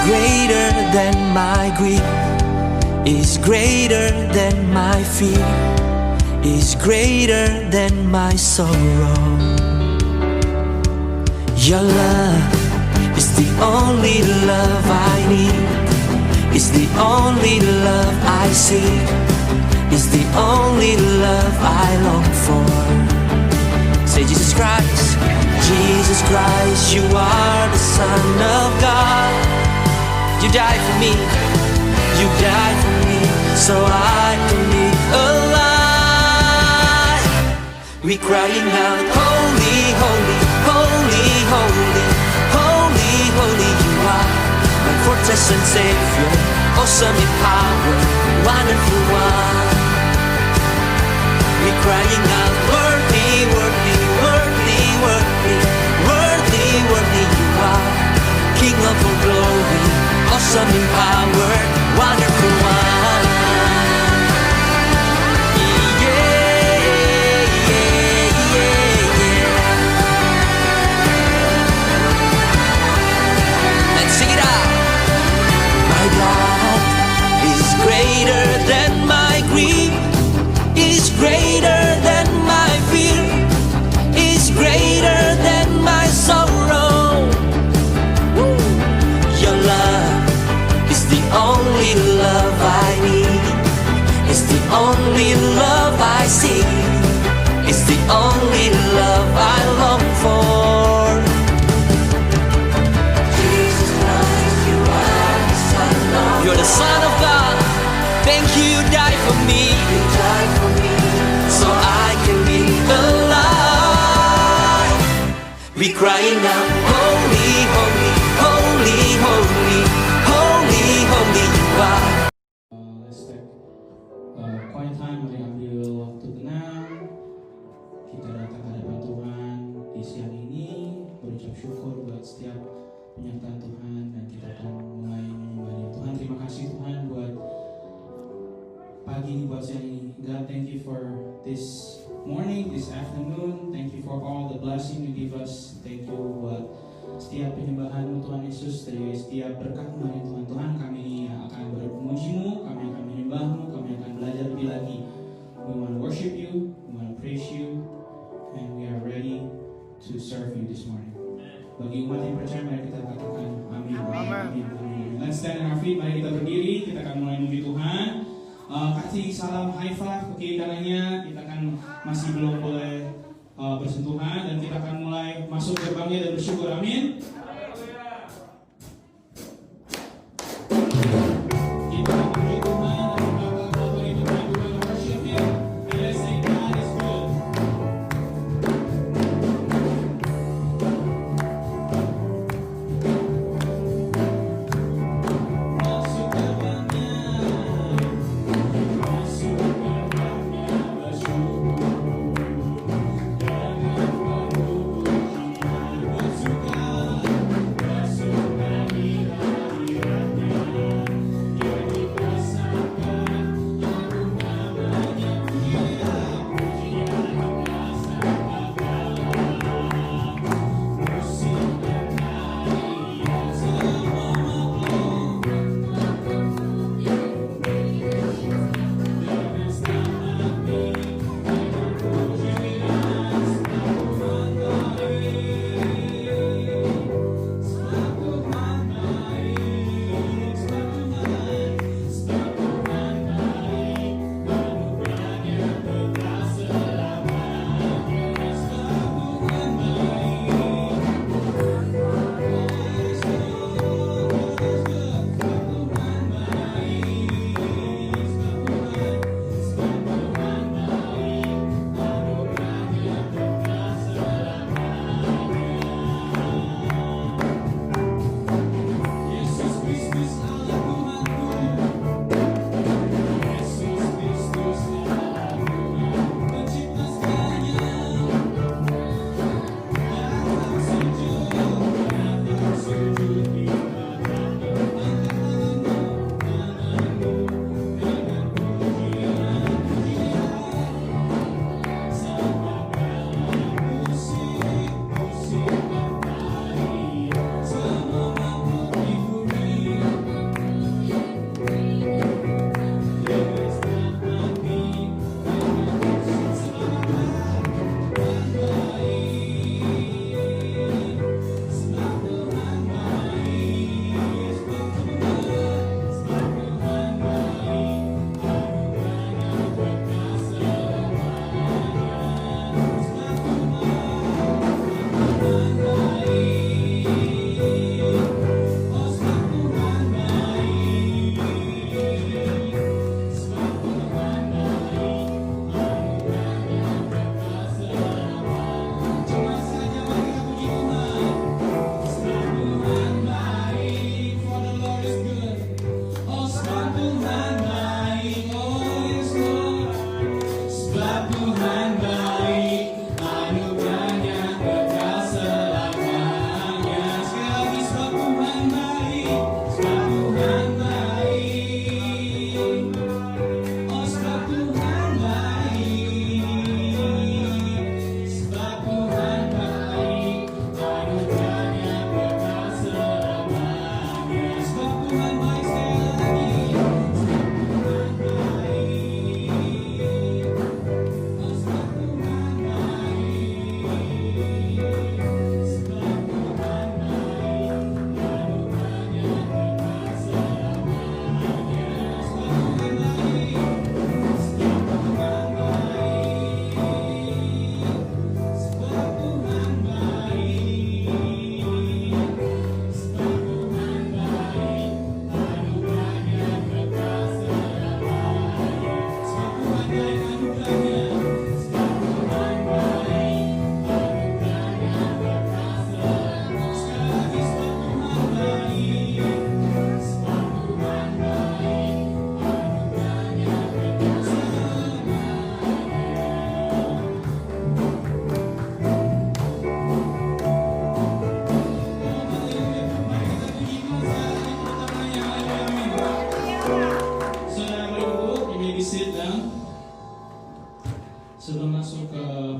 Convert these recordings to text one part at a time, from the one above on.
Greater than my grief, is greater than my fear, is greater than my sorrow. Your love is the only love I need, is the only love I seek, is the only love I long for. Say Jesus Christ, Jesus Christ, you are the Son of God. You died for me, you died for me, so I can be alive. We crying out, holy, holy, holy, holy, holy, holy, you are my fortress and Savior, awesome in power, wonderful one. We crying out, worthy, worthy, worthy, worthy, worthy, worthy, you are King of all glory, awesome in power, wonderful one. Yeah, yeah, yeah, yeah. Let's sing it out. My God is greater than my grief, is greater than my fear, is greater than my sorrow. Your love is the only love I need, it's the only love I see, it's the only love I long for. Jesus Christ, you are the Son of God. You're the Son of God. Thank you, you died for me. You died for me, so I can be alive. We crying out, holy, holy, holy, holy, holy, holy, you are. Let's take quiet time, mari ambil waktu tenang. Kita datang ke hadapan Tuhan di siang ini, berucap syukur buat setiap penyertaan Tuhan, dan kita akan mulai menyembah Tuhan. Terima kasih Tuhan buat pagi ini, buat siang ini. God, thank you for this morning, this afternoon. Thank you for all the blessing you give us. Thank you buat setiap penyembahan Tuhan Yesus, dari setiap berkat-Mu dari Tuhan. Tuhan, kami akan memuji-Mu, kami akan menyembah-Mu, kami akan belajar lebih lagi. We want to worship you, we want to praise you, and we are ready to serve you this morning. Bagi umat yang percaya, mari kita katakan amin. Amin. Let's stand on our feet, mari kita berdiri, kita akan mulai memuji Tuhan. Kasih salam high five ke kiri kanannya. Kita akan masih belum boleh bersentuhan, dan kita akan mulai masuk gerbangnya dan bersyukur. Amin.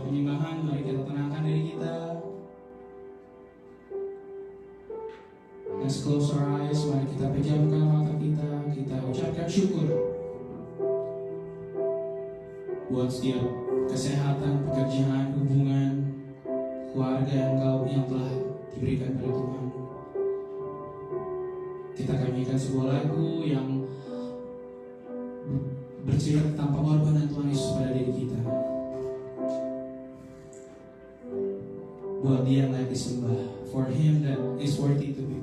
penyembahan, mari kita tenangkan diri kita. Let's close our eyes, mari kita pejamkan mata kita ucapkan syukur buat setiap kesehatan, pekerjaan, hubungan, keluarga yang telah diberikan pada Tuhan. Kita akan nyanyikan sebuah lagu yang bercerita tentang pengorbanan Tuhan Yesus pada diri kita. Buat Dia yang layak disembah, for Him that is worthy to be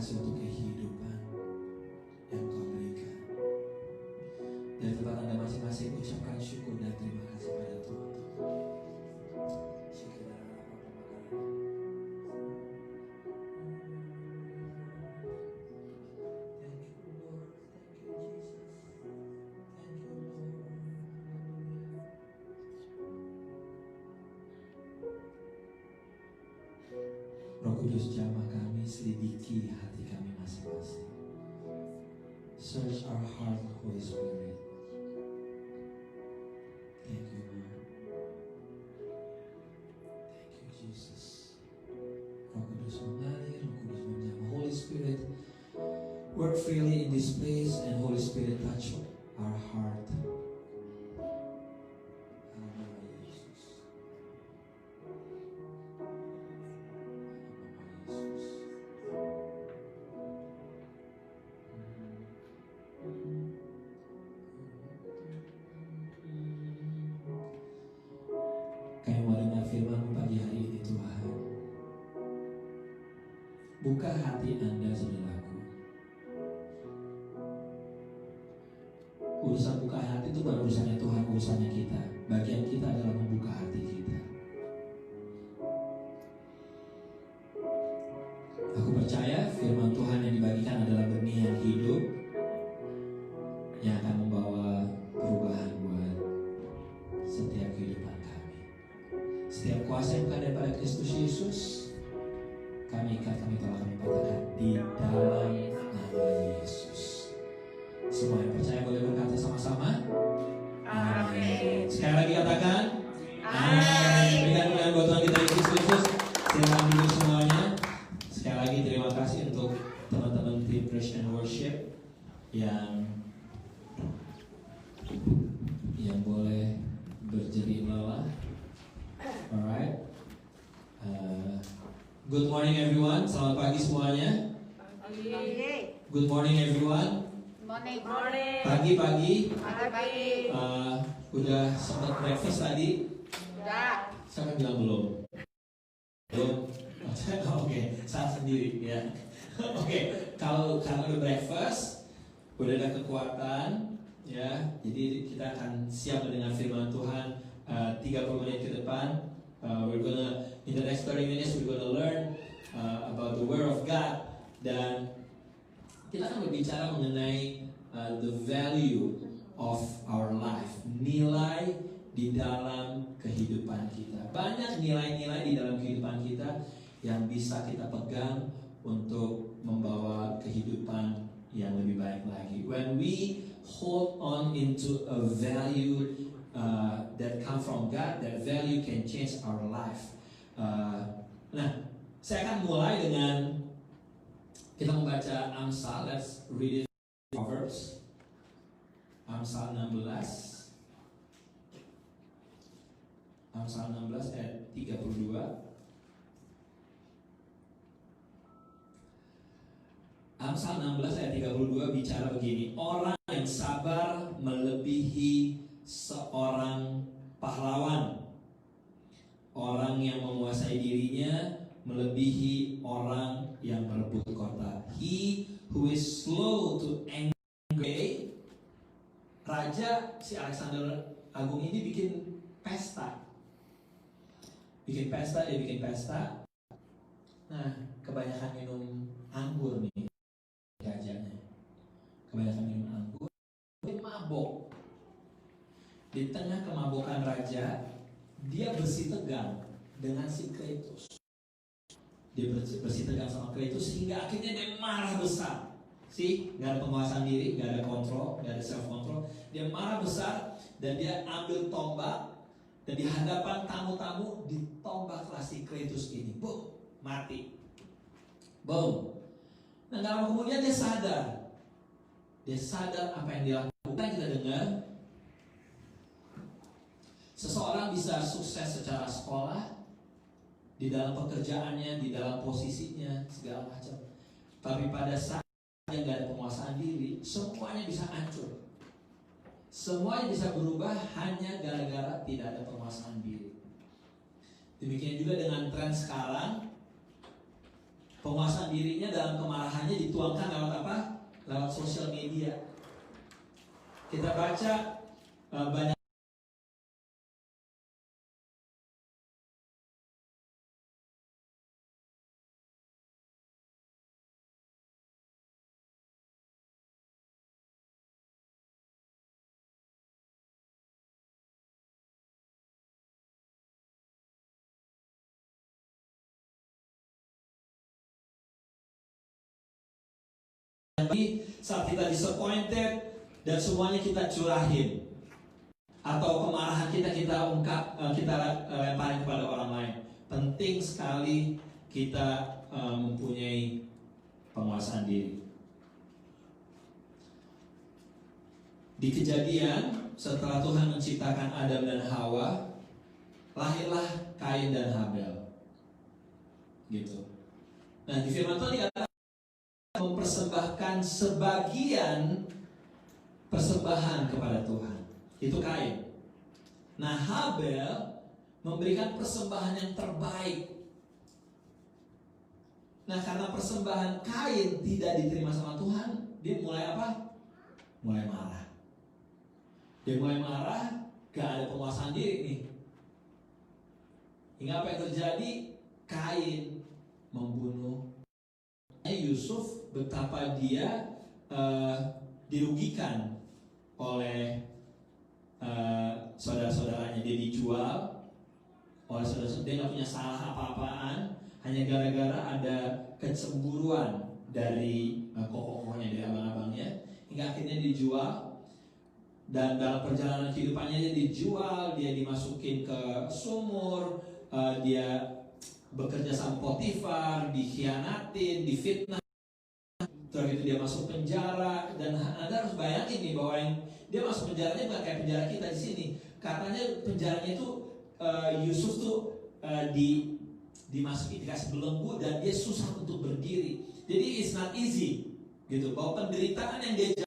kasih untuk kehidupan yang Kau berikan. Dari tempat Anda masing-masing, ucapkan syukur dan terima kasih pada Tuhan. Roh Kudus, jamah kami, selidiki hati kami masing-masing. Search our heart, Holy Spirit. Thank you, Lord. Thank you, Jesus. Roh Kudus mengalir, Roh Kudus menjamah. Holy Spirit, work freely in this place, and Holy Spirit touch our heart. Kami mau dengar firman-Mu pagi hari ini, Tuhan. Buka hati Anda, saudaraku. Urusan buka hati itu bukan urusannya Tuhan, urusannya kita. Bagian kita adalah membuka hati kita. Aku percaya firman Tuhan yang dibagikan adalah benih yang hidup, yang akan membawa perubahan buat setiap kehidupan kami. Setiap kuasa yang bukan daripada Kristus Yesus, kami ikat, kami tolak, kami patahkan di dalam nama Yesus. Semua yang percaya boleh berkata sama-sama, amin. Sekali lagi katakan, amin. Berikan kemuliaan buat Tuhan kita Yesus Kristus. Silakan duduk semuanya. Sekali lagi terima kasih untuk teman-teman tim Praise and Worship yang boleh berjerih lelah. Alright. Good morning everyone. Selamat pagi semuanya. Good morning everyone. Morning. Pagi. Pagi. Udah sempat breakfast tadi? Udah. Siapa bilang belum? Belum. Oke, saya sendiri ya. Oke, kalau udah breakfast, udah ada kekuatan, ya. Jadi kita akan siap mendengar firman Tuhan 30 menit ke depan. We're gonna in the next 30 minutes we're gonna learn about the Word of God, dan kita akan berbicara mengenai the value of our life, nilai di dalam kehidupan kita. Banyak nilai-nilai di dalam kehidupan kita yang bisa kita pegang untuk membawa kehidupan yang lebih baik lagi. When we hold on into a value that come from God, that value can change our life. Nah, saya akan mulai dengan kita membaca Amsal. Let's read it. Proverbs, Amsal 16. Amsal 16 ayat 32. Amsal 16 ayat 32 bicara begini. Orang yang sabar melebihi seorang pahlawan. Orang yang menguasai dirinya melebihi orang yang merebut kota. He who is slow to anger. Raja si Alexander Agung ini bikin pesta. Dia bikin pesta. Nah, kebanyakan minum anggur nih rajanya. Kebanyakan minum anggur, dia mabok. Di tengah kemabokan raja, dia bersih tegang dengan si Kratos. Dia bersih tegang sama Kratos sehingga akhirnya dia marah besar. Gak ada penguasaan diri, gak ada kontrol, gak ada self control. Dia marah besar dan dia ambil tombak, dan di hadapan tamu-tamu ditombaklah si Kratos ini. Boom, mati. Boom. Nah, gak lama kemudian dia sadar. Dia sadar apa yang dia lakukan. Kita dengar seseorang bisa sukses secara sekolah, di dalam pekerjaannya, di dalam posisinya, segala macam. Tapi pada saat dia gak ada penguasaan diri, semuanya bisa hancur. Semuanya bisa berubah hanya gara-gara tidak ada penguasaan diri. Demikian juga dengan tren sekarang. Penguasaan penguasaan dirinya dalam kemarahannya dituangkan lewat apa? Lewat sosial media. Kita baca banyak saat kita disappointed dan semuanya kita curahin, atau kemarahan kita lemparin kepada orang lain. Penting sekali kita mempunyai penguasaan diri. Di Kejadian, setelah Tuhan menciptakan Adam dan Hawa, lahirlah Kain dan Habel. Gitu. Nah, di firman Tuhan dikatakan mempersembahkan sebagian persembahan kepada Tuhan. Itu Kain. Nah, Habel memberikan persembahan yang terbaik. Nah, karena persembahan Kain tidak diterima sama Tuhan, dia mulai apa? Mulai marah. Dia mulai marah, gak ada penguasaan diri nih. Hingga apa yang terjadi? Kain membunuh Yusuf. Betapa dia dirugikan oleh saudara-saudaranya. Dia dijual oleh saudara-saudaranya. Dia gak punya salah apa-apaan, hanya gara-gara ada kecemburuan dari kokohnya, dari abang-abangnya, hingga akhirnya dijual. Dan dalam perjalanan kehidupannya dia dijual, dia dimasukin ke sumur, dia bekerja sama Potifar, dikhianatin, difitnah. Terus itu dia masuk penjara. Dan Anda harus bayangin nih bahwa yang dia masuk penjaranya bukan kayak penjara kita di sini. Katanya penjaranya itu Yusuf tuh dimasuki, dikasih belenggu, dan dia susah untuk berdiri. Jadi it's not easy gitu. Bahwa penderitaan yang dia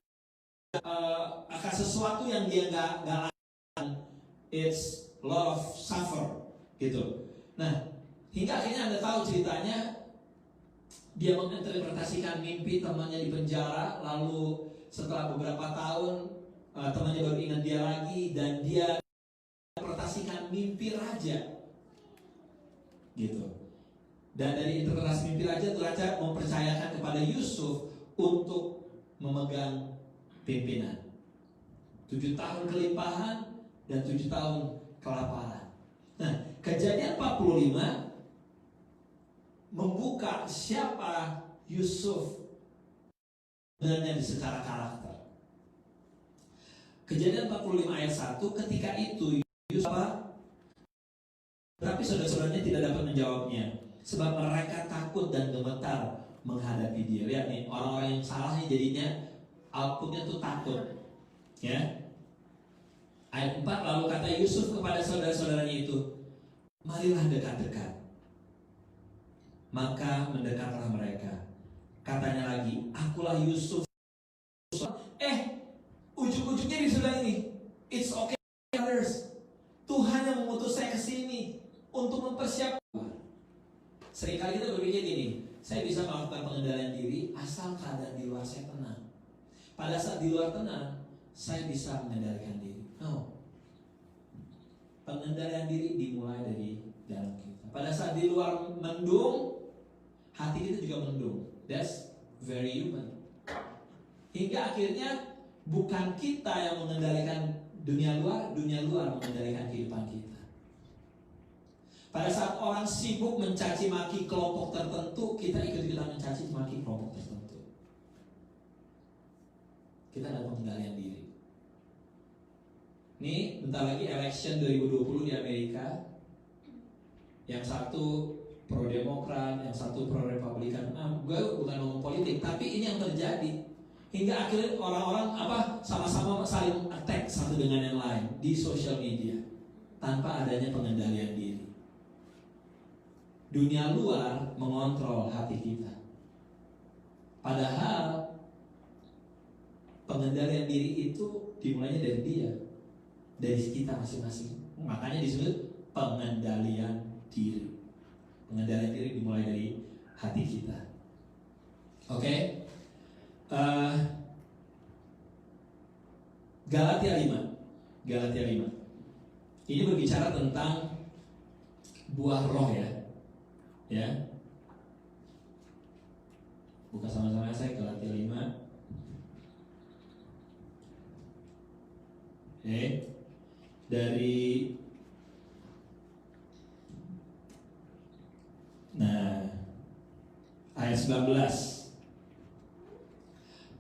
akan sesuatu yang dia nggak lakukan, it's a lot of suffer gitu. Nah, hingga akhirnya Anda tahu ceritanya, dia menginterpretasikan mimpi temannya di penjara. Lalu setelah beberapa tahun temannya baru ingat dia lagi, dan dia interpretasikan mimpi raja gitu. Dan dari interpretasi mimpi raja, raja mempercayakan kepada Yusuf untuk memegang pimpinan. 7 tahun kelimpahan dan 7 tahun kelaparan. Nah, Kejadian 45 membuka siapa Yusuf sebenarnya secara karakter. Kejadian 45 ayat 1, ketika itu Yusuf apa? Tapi saudara-saudaranya tidak dapat menjawabnya, sebab mereka takut dan gemetar menghadapi dia. Lihat nih, orang-orang yang salahnya jadinya outputnya tuh takut. Ya. Ayat 4, lalu kata Yusuf kepada saudara-saudaranya itu, marilah dekat-dekat. Maka mendekatlah mereka. Katanya lagi, akulah Yusuf. Ujung-ujungnya di sebelah ini. It's okay, others. Tuhan yang mengutus saya ke sini untuk mempersiapkan. Seringkali kita berpikir gini, saya bisa melakukan pengendalian diri asal keadaan di luar saya tenang. Pada saat di luar tenang, saya bisa mengendalikan diri. No. Pengendalian diri dimulai dari dalam kita. Pada saat di luar mendung, hati kita juga mendung. That's very human. Hingga akhirnya bukan kita yang mengendalikan dunia luar mengendalikan kehidupan kita. Pada saat orang sibuk mencaci maki kelompok tertentu, kita ikut-ikutan mencaci maki kelompok tertentu. Kita ada pengendalian diri. Nih, bentar lagi election 2020 di Amerika. Yang satu pro Demokrat, yang satu pro Republikan. Gue bukan ngomong politik, tapi ini yang terjadi. Hingga akhirnya orang-orang sama-sama saling attack satu dengan yang lain di sosial media tanpa adanya pengendalian diri. Dunia luar mengontrol hati kita. Padahal pengendalian diri itu dimulainya dari dia, dari kita masing-masing. Makanya disebut pengendalian diri. Pengendalian diri dimulai dari hati kita. Oke. Galatia 5. Galatia 5. Ini berbicara tentang buah roh ya. Ya. Buka sama-sama saya Galatia 5. Oke. Dari ayat 19.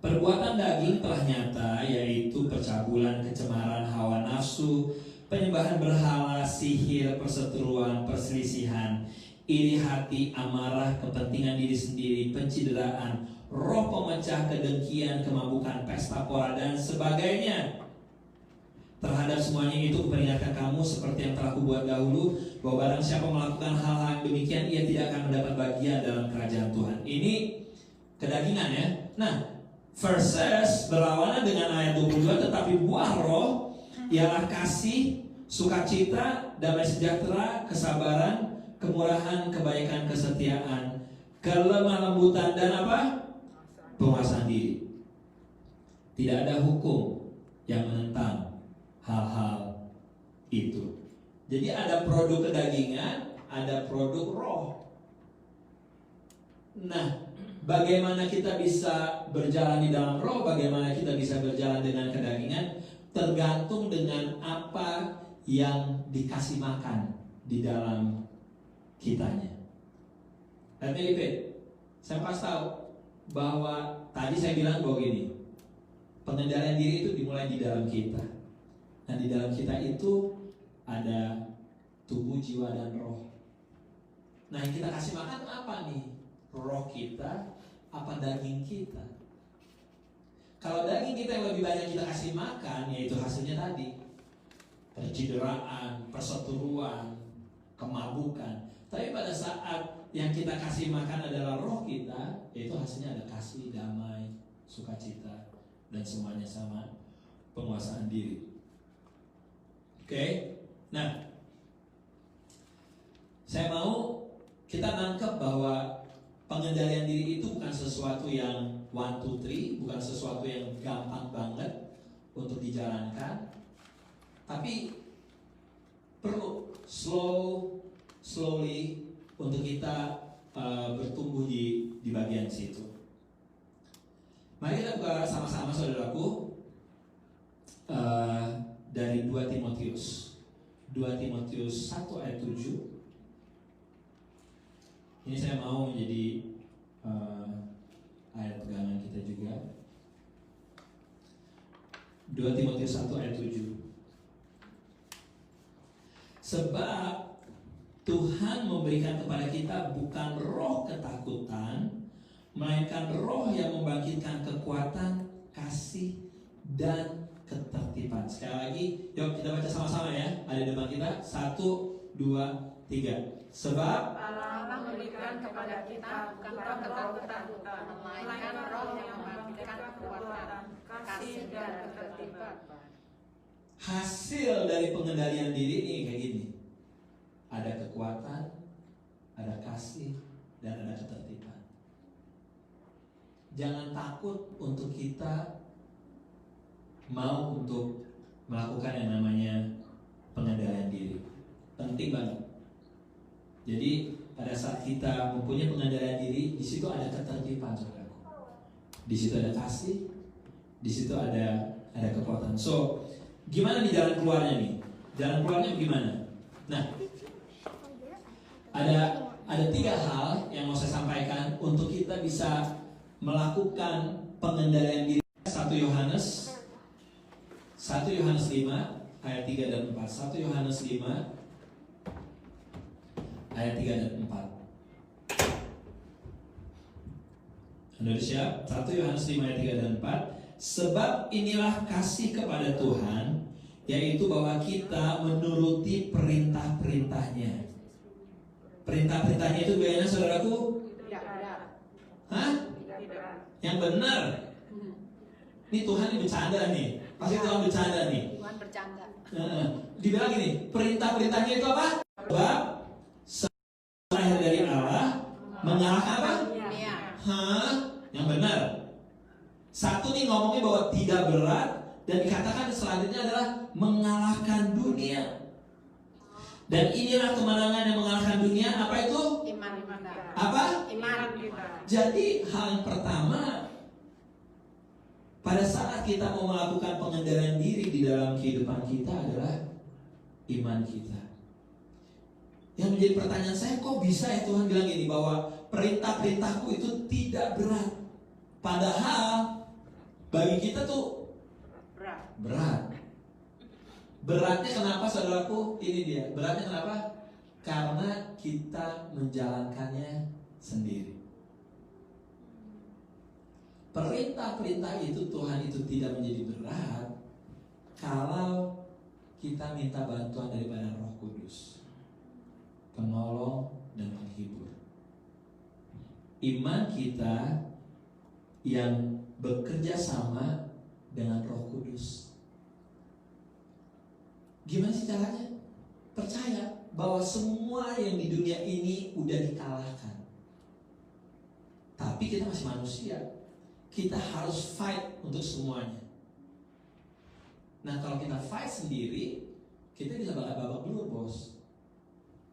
Perbuatan daging telah nyata, yaitu percabulan, kecemaran, hawa nafsu, penyembahan berhala, sihir, perseteruan, perselisihan, iri hati, amarah, kepentingan diri sendiri, pencideraan, roh pemecah, kedengkian, kemabukan, pesta pora, dan sebagainya. Terhadap semuanya itu kuperingatkan kamu seperti yang telah kubuat dahulu, bahwa barang siapa melakukan hal-hal yang demikian, ia tidak akan mendapat bagian dalam kerajaan Tuhan. Ini kedagingan ya. Nah, verses berlawanan dengan ayat 22, tetapi buah roh ialah kasih, sukacita, damai sejahtera, kesabaran, kemurahan, kebaikan, kesetiaan, kelemah lembutan, dan apa? Penguasaan diri. Tidak ada hukum yang menentang hal-hal itu. Jadi ada produk kedagingan, ada produk roh. Nah, bagaimana kita bisa berjalan di dalam roh, bagaimana kita bisa berjalan dengan kedagingan, tergantung dengan apa yang dikasih makan di dalam kitanya. Let me repeat. Saya pas tahu bahwa tadi saya bilang bahwa gini, pengendalian diri itu dimulai di dalam kita. Nah, di dalam kita itu ada tubuh, jiwa, dan roh. Nah, yang kita kasih makan apa nih? Roh kita, apa daging kita? Kalau daging kita yang lebih banyak kita kasih makan, yaitu hasilnya tadi percideraan, perseteruan, kemabukan. Tapi pada saat yang kita kasih makan adalah roh kita, yaitu hasilnya ada kasih, damai, sukacita, dan semuanya sama, penguasaan diri. Oke, nah, saya mau kita nangkep bahwa pengendalian diri itu bukan sesuatu yang 1, 2, 3, bukan sesuatu yang gampang banget untuk dijalankan, tapi perlu slowly untuk kita bertumbuh di bagian situ. Mari kita buka sama-sama saudaraku dari 2 Timotius 1 ayat 7. Ini saya mau menjadi ayat pegangan kita juga. 2 Timotius 1 ayat 7. Sebab Tuhan memberikan kepada kita bukan roh ketakutan, melainkan roh yang membangkitkan kekuatan, kasih, dan ketertiban. Sekali lagi, yuk kita baca sama-sama ya. Ada di depan kita. 1, 2, 3. Sebab Allah memberikan kepada kita bukan roh ketakutan, melainkan roh yang membangkitkan kekuatan, kasih, dan ketertiban. hasil dari pengendalian diri ini kayak gini. Ada kekuatan, ada kasih, dan ada ketertiban. Jangan takut untuk kita mau untuk melakukan yang namanya pengendalian diri. Penting banget. Jadi pada saat kita mempunyai pengendalian diri, di situ ada ketertiban, saudaraku. Di situ ada kasih, di situ ada kekuatan. So, gimana nih jalan keluarnya nih? Jalan keluarnya bagaimana? Nah, ada 3 hal yang mau saya sampaikan untuk kita bisa melakukan pengendalian diri. 1 Yohanes 5 ayat 3 dan 4. 1 Yohanes 5 ayat 3 dan 4. Anda siap? 1 Yohanes 5 ayat 3 dan 4. Sebab inilah kasih kepada Tuhan, yaitu bahwa kita menuruti perintah-perintahnya. Perintah-perintahnya itu biasanya saudaraku? Tidak ada. Hah? Tidak. Yang benar. Ini Tuhan ini bercanda nih. Pasti Tuhan bercanda nih. Tuhan bercanda. Dibilang gini, perintah-perintahnya itu apa? Sebab lahir dari Allah, mengalahkan apa? Dunia. Hah? yang benar. Satu nih ngomongnya bahwa tidak berat, dan dikatakan selanjutnya adalah mengalahkan dunia. Dan inilah kemenangan yang mengalahkan dunia. Apa itu? Iman kita. Apa? Iman kita. Jadi hal yang pertama, pada saat kita mau melakukan pengendalian diri di dalam kehidupan kita adalah iman kita. Yang menjadi pertanyaan saya, kok bisa ya Tuhan bilang gini, bahwa perintah-perintahku itu tidak berat. Padahal bagi kita tuh berat. Beratnya kenapa saudaraku? Ini dia. Beratnya kenapa? Karena kita menjalankannya sendiri. Perintah-perintah itu Tuhan itu tidak menjadi berat kalau kita minta bantuan daripada Roh Kudus, penolong dan penghibur. Iman kita yang bekerja sama dengan Roh Kudus. Gimana sih caranya? Percaya bahwa semua yang di dunia ini udah dikalahkan. Tapi kita masih manusia. Kita harus fight untuk semuanya. Nah, kalau kita fight sendiri, kita bisa bakal babak belur, bos.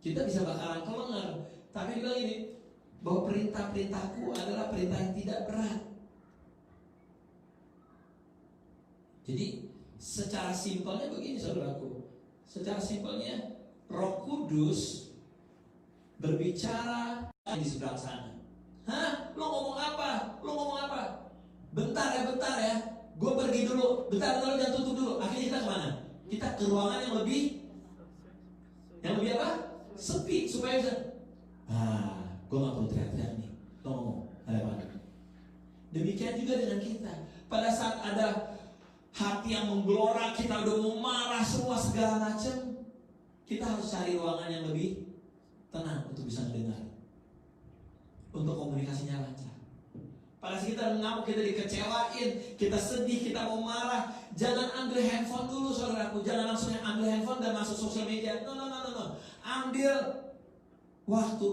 Kita bisa bakalan kelengar. Tapi bilang ini, bahwa perintah-perintahku adalah perintah yang tidak berat. Jadi secara simpelnya begini saudaraku. Secara simpelnya Roh Kudus berbicara di seberang sana. Hah? Lo ngomong apa? Lo ngomong apa? Bentar ya. Gue pergi dulu. Bentar, jangan tutup dulu. Akhirnya kita kemana? Kita ke ruangan yang lebih apa? Sepi, supaya bisa gue gak perlu teriak-teriak nih. Lo ngomong, ada apa? Demikian juga dengan kita. Pada saat ada hati yang menggelora, kita udah mau marah semua segala macam, kita harus cari ruangan yang lebih tenang untuk bisa mendengar, untuk komunikasinya lancar. Pada saat kita mengamuk, kita dikecewain, kita sedih, kita mau marah, jangan ambil handphone dulu saudaraku. Jangan langsung ambil handphone dan masuk sosial media. No. Ambil waktu,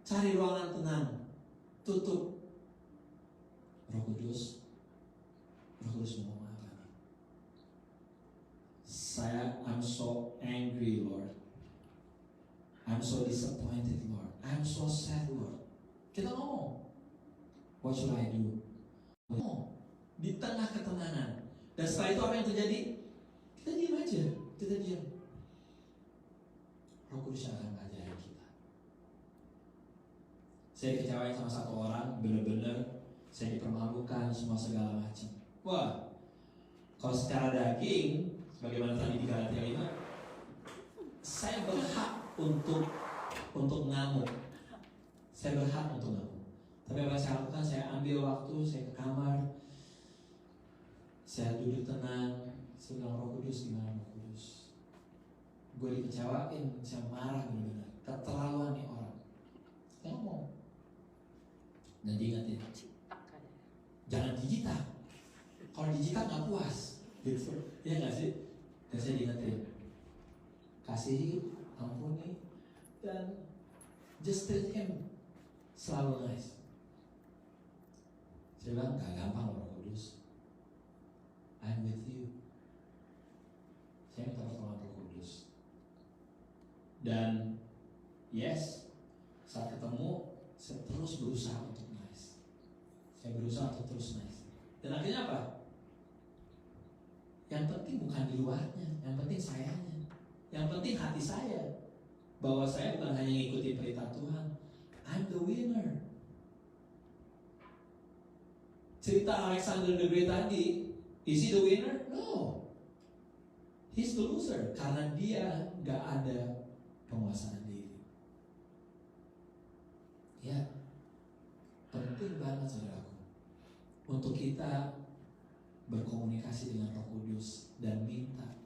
cari ruangan tenang, tutup. Roh Kudus ngomong apa nih? I'm so angry, Lord. I'm so disappointed, Lord. I'm so sad, Lord. Kita ngomong, what should I do? Ngomong di tengah ketenangan. Dan setelah itu apa yang terjadi? Kita diam aja. Kita diam. Roh Kudus akan mengajari kita. Saya dikecewain sama satu orang, benar-benar saya dipermalukan semua segala macam. Wah, kalau secara daging, sebagaimana tadi di Galatia 5, saya berhak untuk ngamuk. Saya berhak untuk ngamuk. Tapi apa yang saya lakukan? Saya ambil waktu, saya ke kamar, saya duduk tenang, saya bilang, Roh Kudus, gimana Roh Kudus? Gue dikecewain, saya marah benar-benar. Keterlaluan nih orang. Saya ngomong. Dan diingatin, jangan digital. Kalau digital nggak puas, gitu. Iya nggak sih? Dan saya diingetin, kasihi, ampuni, dan just treat him selalu nice. Saya bilang nggak gampang Roh Kudus. I'm with you. Saya minta pertolongan Roh Kudus. Dan yes, saat ketemu saya terus berusaha untuk nice. Saya berusaha untuk terus nice. Dan akhirnya apa? Yang penting bukan di luarnya, yang penting sayanya. Yang penting hati saya, bahwa saya bukan hanya ngikutin perintah Tuhan. I'm the winner. Cerita Alexander the Great tadi, is he the winner? No. He's the loser, karena dia gak ada penguasaan diri. Ya, penting banget saudaraku untuk kita berkomunikasi dengan Roh Kudus dan minta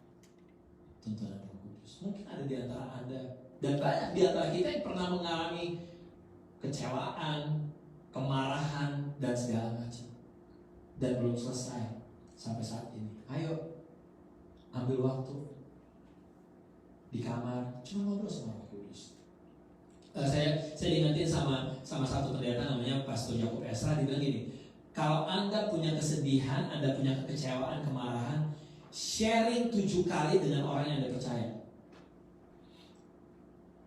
tuntunan Roh Kudus. Mungkin ada di antara Anda dan banyak di antara kita yang pernah mengalami kecewaan, kemarahan dan segala macam, dan belum selesai sampai saat ini. Ayo ambil waktu di kamar, cuma ngobrol sama Roh Kudus. Saya diingetin sama satu pendeta namanya Pastor Yakub Esra, dia bilang gini, kalau Anda punya kesedihan, Anda punya kekecewaan, kemarahan, sharing 7 kali dengan orang yang Anda percaya.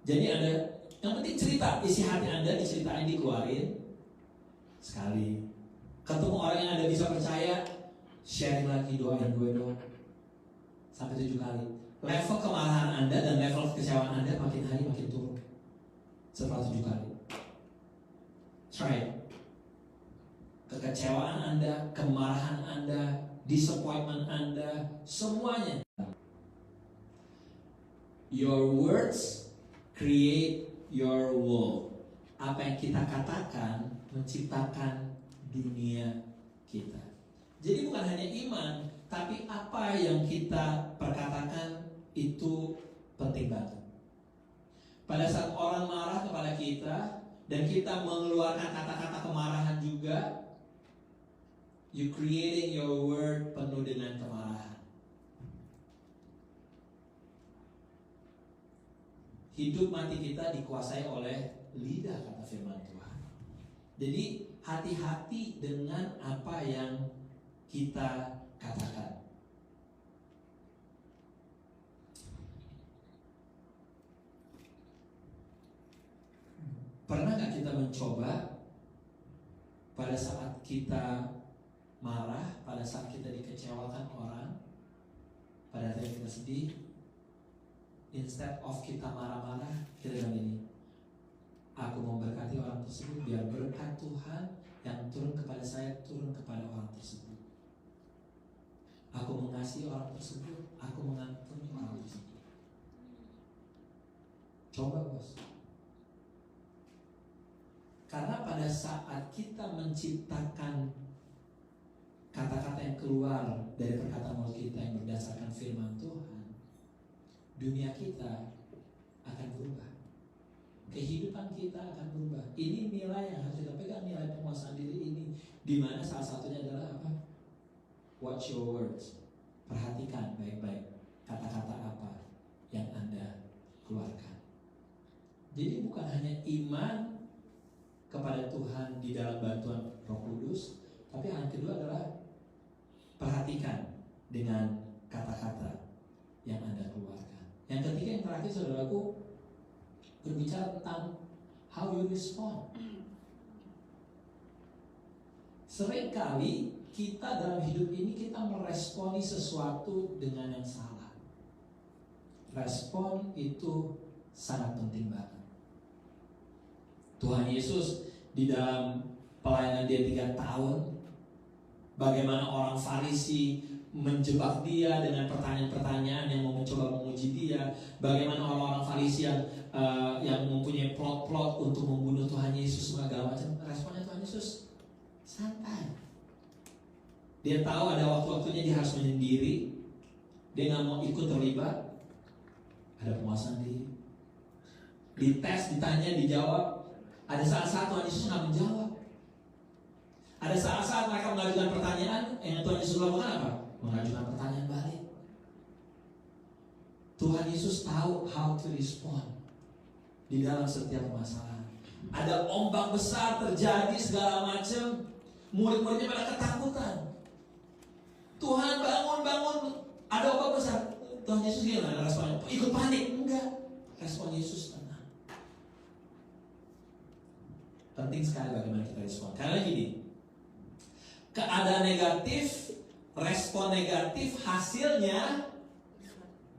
Jadi Anda, yang penting cerita, isi hati Anda diceritain, dikeluarin sekali. Ketemu orang yang Anda bisa percaya, sharing lagi, doain gue dong, sampai 7 kali. Level kemarahan Anda dan level kekecewaan Anda makin hari makin turun setelah 7 kali. Try. Kekecewaan Anda, kemarahan Anda, disappointment Anda, semuanya. Your words create your world. Apa yang kita katakan menciptakan dunia kita. Jadi bukan hanya iman, tapi apa yang kita perkatakan itu penting banget. Pada saat orang marah kepada kita dan kita mengeluarkan kata-kata kemarahan juga, you creating your word penuh dengan kemarahan. Hidup mati kita dikuasai oleh lidah, kata firman Tuhan. Jadi hati-hati dengan apa yang kita katakan. Pernah gak kita mencoba pada saat kita marah, pada saat kita dikecewakan orang, pada saat kita sedih, instead of kita marah-marah, kita bilang ini, aku memberkati orang tersebut biar berkat Tuhan yang turun kepada saya turun kepada orang tersebut. Aku mengasihi orang tersebut, aku mengampuni orang tersebut. Coba bos. Karena pada saat kita menciptakan kata-kata yang keluar dari perkataan mulut kita yang berdasarkan firman Tuhan, dunia kita akan berubah. Kehidupan kita akan berubah. Ini nilai yang harus kita pegang, nilai penguasaan diri ini. Di mana salah satunya adalah apa? Watch your words. Perhatikan baik-baik kata-kata apa yang Anda keluarkan. Jadi bukan hanya iman kepada Tuhan di dalam bantuan Roh Kudus, tapi yang kedua adalah perhatikan dengan kata-kata yang Anda keluarkan. Yang ketiga, yang terakhir, saudaraku, berbicara tentang how you respond. Seringkali kita dalam hidup ini kita meresponi sesuatu dengan yang salah. Respon itu sangat penting banget. Tuhan Yesus di dalam pelayanan dia 3 tahun, bagaimana orang Farisi menjebak dia dengan pertanyaan-pertanyaan yang mau mencoba menguji dia, bagaimana orang-orang Farisi yang mempunyai plot-plot untuk membunuh Tuhan Yesus segala macam. Responnya Tuhan Yesus santai. Dia tahu ada waktu-waktunya dia harus menyendiri, dia nggak mau ikut terlibat, ada penguasaan diri. Dites, ditanya, dijawab. Ada saat-saat Tuhan Yesus nggak menjawab. Ada saat-saat mereka mengajukan pertanyaan, yang Tuhan Yesus lakukan apa? Mengajukan pertanyaan balik. Tuhan Yesus tahu how to respond di dalam setiap masalah. Ada ombak besar terjadi segala macam, murid-muridnya pada ketakutan. Tuhan bangun, ada ombak besar. Tuhan Yesus gimana responnya? Ikut panik? Enggak. Respon Yesus tenang. Penting sekali bagaimana kita respon. Karena gini, keadaan negatif, respon negatif, hasilnya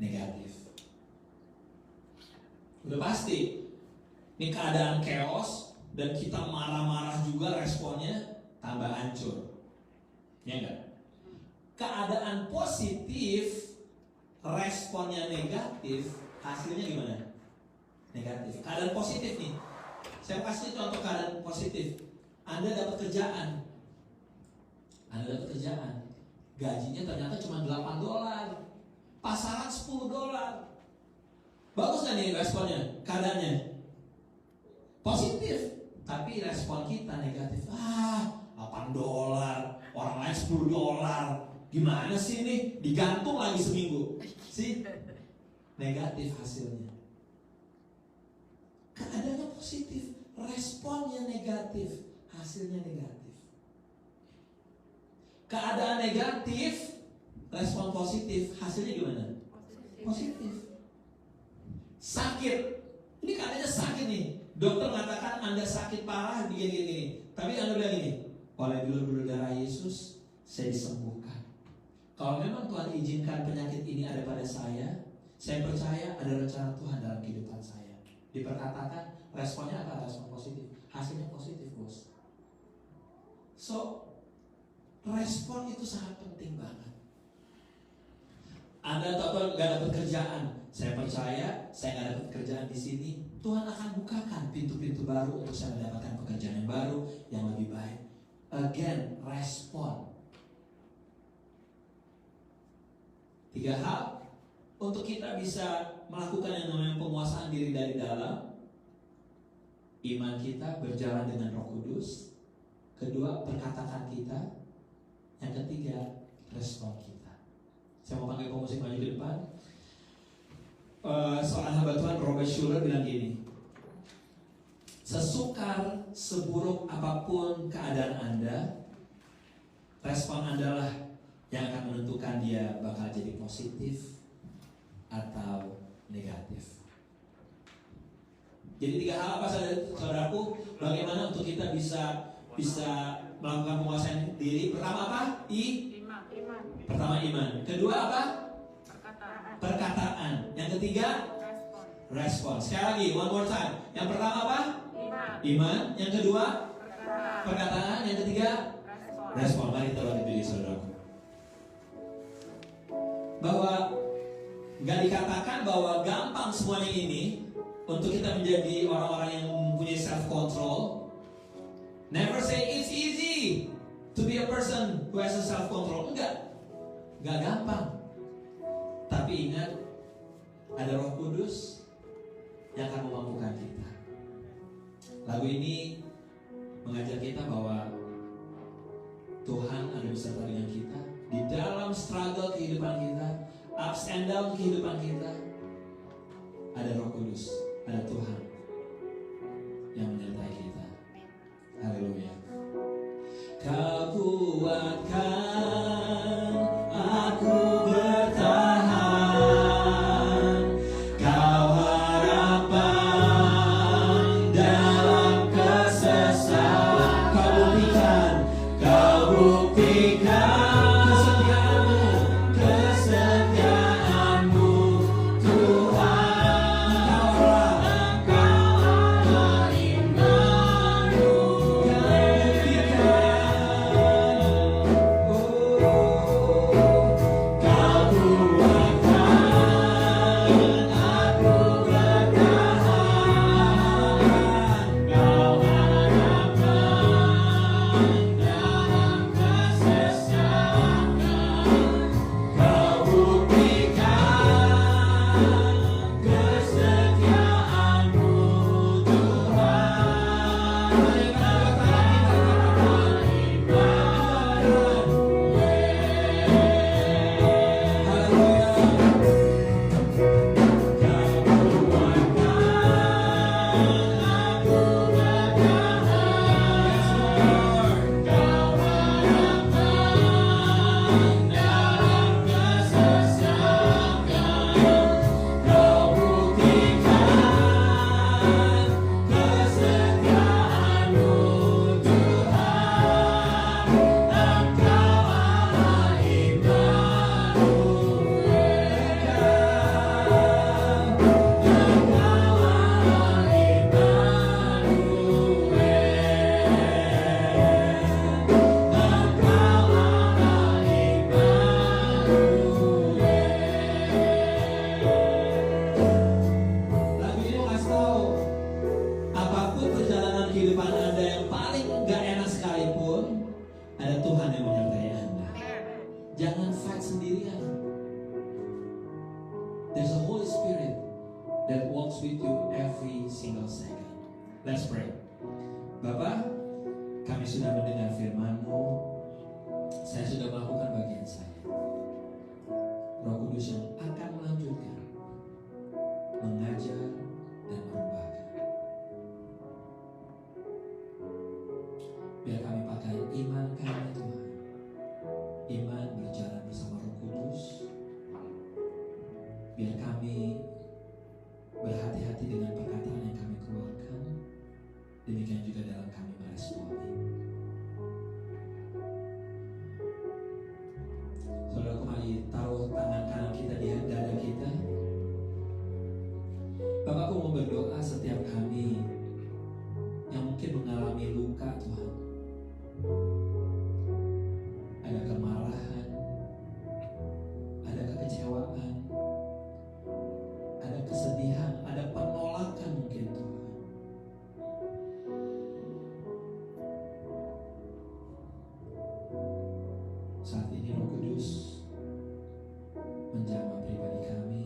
negatif. Udah pasti. Ini keadaan chaos dan kita marah-marah juga, responnya tambah hancur. Ya enggak? Keadaan positif, responnya negatif, hasilnya gimana? Negatif. Keadaan positif nih. Saya kasih contoh keadaan positif. Anda dapat kerjaan. Gajinya ternyata cuma $8. Pasaran $10. Bagus gak nih responnya? Keadaannya positif, tapi respon kita negatif. $8, orang lain $10. Gimana sih nih? Digantung lagi seminggu. Negatif hasilnya. keadaannya positif, responnya negatif, hasilnya negatif. Keadaan negatif, respon positif, hasilnya gimana? Positif. Sakit, ini keadaannya sakit nih. Dokter mengatakan Anda sakit parah begini. Tapi Anda bilang gini, oleh bilur-bilur darah Yesus saya disembuhkan. Kalau memang Tuhan izinkan penyakit ini ada pada saya percaya ada rencana Tuhan dalam kehidupan saya. Diperkatakan, responnya apa? Respon positif. Hasilnya positif, bos. So, respon itu sangat penting banget. Anda gak dapat kerjaan, saya percaya saya gak dapat kerjaan di sini. Tuhan akan bukakan pintu-pintu baru untuk saya mendapatkan pekerjaan yang baru, yang lebih baik. Again, respon. 3 hal untuk kita bisa melakukan yang namanya penguasaan diri dari dalam. Iman kita berjalan dengan Roh Kudus. Kedua, perkataan kita. Yang ketiga, respon kita. Saya mau panggil pemusik maju ke depan. Seorang hamba Tuhan, Robert Schuller, bilang gini, sesukar, seburuk apapun keadaan Anda, respon Anda lah yang akan menentukan dia bakal jadi positif atau negatif. Jadi 3 hal apa saudaraku? Bagaimana untuk kita bisa melakukan penguasaan diri? Pertama apa? Iman. Pertama iman. Kedua apa? Perkataan. Yang ketiga? Respon. Sekali lagi, one more time. Yang pertama apa? Iman. Yang kedua? Perkataan. Yang ketiga? Respon. Mari kita bangkit diri saudaraku. Bahwa gak dikatakan bahwa gampang semuanya ini untuk kita menjadi orang-orang yang mempunyai self control. Never say it's easy to be a person who has a self control. Enggak gampang. Tapi ingat, ada Roh Kudus yang akan memampukan kita. Lagu ini mengajar kita bahwa Tuhan ada beserta dengan kita di dalam struggle kehidupan kita, ups and down kehidupan kita. Ada Roh Kudus, ada Tuhan yang menyertai kita. Haleluya. Kau kuatkan aku bertahan, kau harapan dalam kesesatan. Kau buktikan kesetiaanmu Tuhan. Engkau Allah Immanuel. Kau kuatkan aku bertahan, kau harapan dalam kesesatan. Kau buktikan kesetiaanmu Tuhan. Lagu ini mau kasih tahu, apapun perjalanan kehidupan Anda yang paling gak enak sekalipun, ada Tuhan yang menyertai Anda. Jangan fight sendirian. There's a Holy Spirit that walks with you every single second. Let's pray. Bapak, kami sudah mendengar firman-Mu. Saya sudah melakukan bagian saya. Roh Kudus yang akan melanjutkan, mengajar dan merubahkan. Biar kami pakai iman kami Tuhan. Iman berjalan bersama Roh Kudus. Biar kami berhati-hati dengan perkataan yang kami keluarkan. Demikian juga dalam kami meresponi. Saudara, mari taruh tangan kanan kita di dada kita. Bapak, aku mau berdoa setiap kami yang mungkin mengalami luka Tuhan. Ada kemarahan, ada kekecewaan, ada kesedihan, ada penolakan mungkin Tuhan. Saat ini Roh Kudus menjamah pribadi kami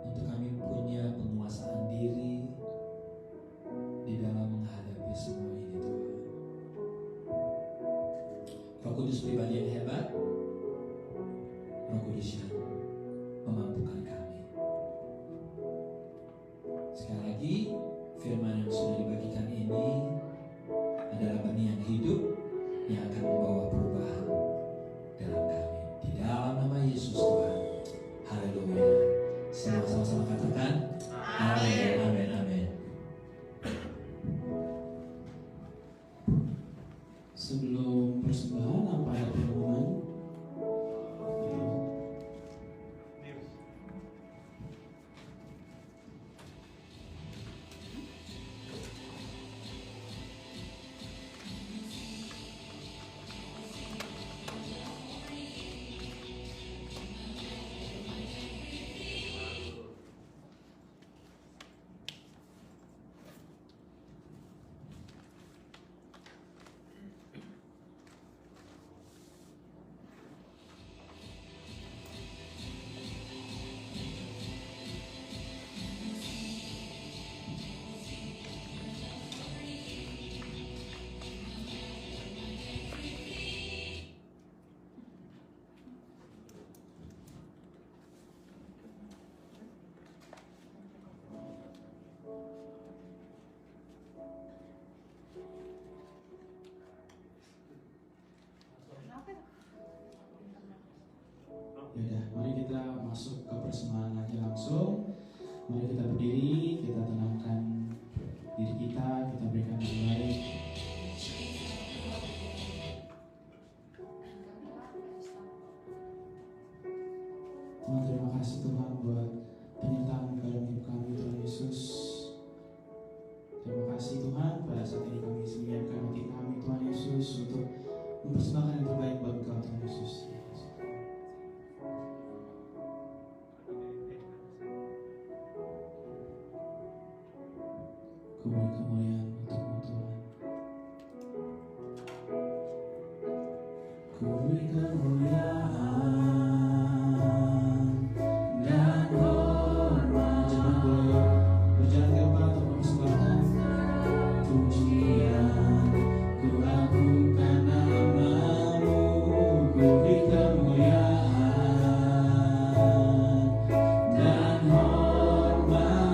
untuk kami punya penguasaan diri di dalam menghadapi semua ini Tuhan. Roh Kudus pribadi yang hebat, Roh Kudus yang memampukan kami. Sekali lagi, firman yang sudah dibagikan ini adalah benih yang hidup yang akan membawa perubahan dalam kami. Di dalam nama Yesus Tuhan. Haleluya. Semua sama-sama katakan amin, amin, amin. Sebelum persembahan apa ada pengumuman? Yaudah, mari kita masuk ke persembahan aja langsung. Mari kita berdiri, kita tenangkan diri kita berikan yang baik. Tuhan, terima kasih Tuhan buat penyertaan dalam hidup kami Tuhan Yesus. Terima kasih Tuhan, pada saat ini kami sediakan hati kami Tuhan Yesus untuk mempersembahkan yang terbaik buat Engkau Tuhan Yesus. Ku beri kemuliaan untuk-Mu Tuhan. Ku beri kemuliaan dan hormat. Jangan boleh berjalan ke depan untuk mempersembahkan pujian. Ku agungkan nama-Mu. Ku beri kemuliaan dan hormat.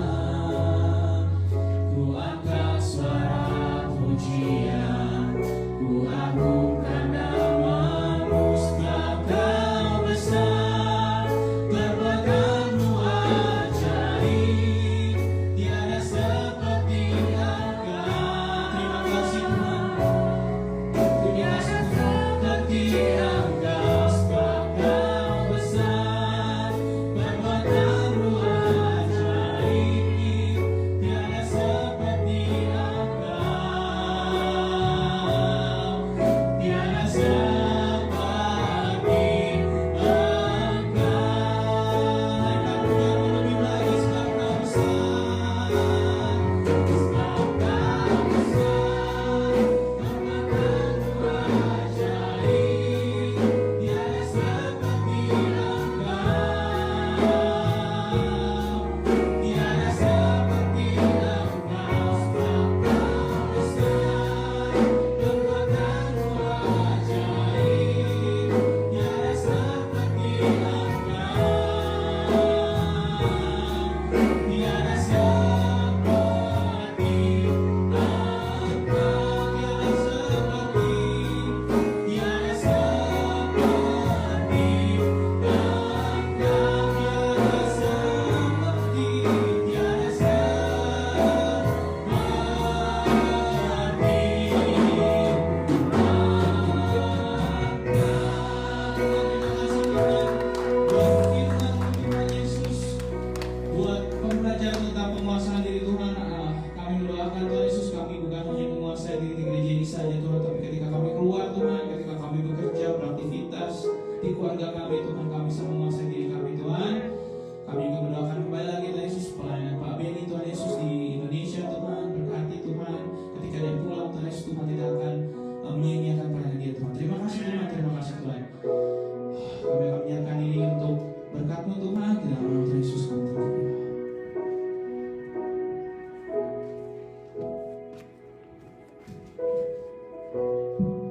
Ku angkat suara pujian, ku agungkan nama-Mu, sebab Kau besar, perbuatan-Mu ajaib, tiada seperti Engkau. Terima kasih Tuhan, terima kasih seperti Engkau, sebab Kau besar, perbuatan-Mu ajaib, tiada seperti Engkau. di keluarga kami Tuhan, kami bisa menguasai diri kami Tuhan. Kami juga mendoakan kembali lagi Tuhan Yesus pelayanan Pak Beni Tuhan Yesus di Indonesia Tuhan, berkati Tuhan ketika dia pulang Tuhan Yesus, Tuhan tidak akan menyia-nyiakan pelayanan dia Tuhan. Terima kasih Tuhan, terima kasih Tuhan. Kami akan menyerahkan ini untuk berkat-Mu Tuhan, di dalam nama Tuhan Yesus kami berdoa.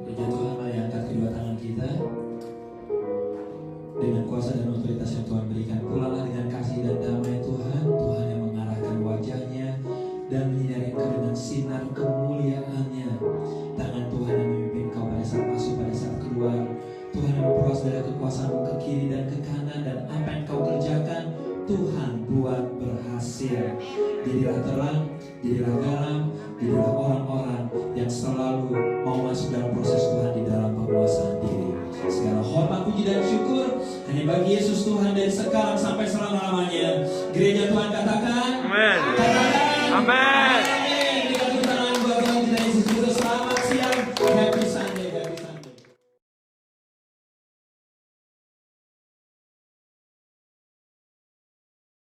Puji Tuhan, mari angkat kedua tangan kita. Dengan kuasa dan otoritas yang Tuhan berikan, pulanglah dengan kasih dan damai Tuhan. Tuhan yang mengarahkan wajahnya dan menyinari engkau dengan sinar kemuliaan-Nya. Tangan Tuhan yang memimpin kau pada saat masuk, pada saat keluar. Tuhan yang memperluas dari kekuasaan-Mu ke kiri dan ke kanan, dan apa yang kau kerjakan Tuhan buat berhasil. Jadilah terang, jadilah garam, jadilah orang-orang yang selalu mau masuk dalam proses Tuhan di dalam penguasaan diri. Segala hormat, puji dan syukur hanya bagi Yesus Tuhan dari sekarang sampai selama-lamanya. Gereja Tuhan katakan, Amin. Katakan, Amin.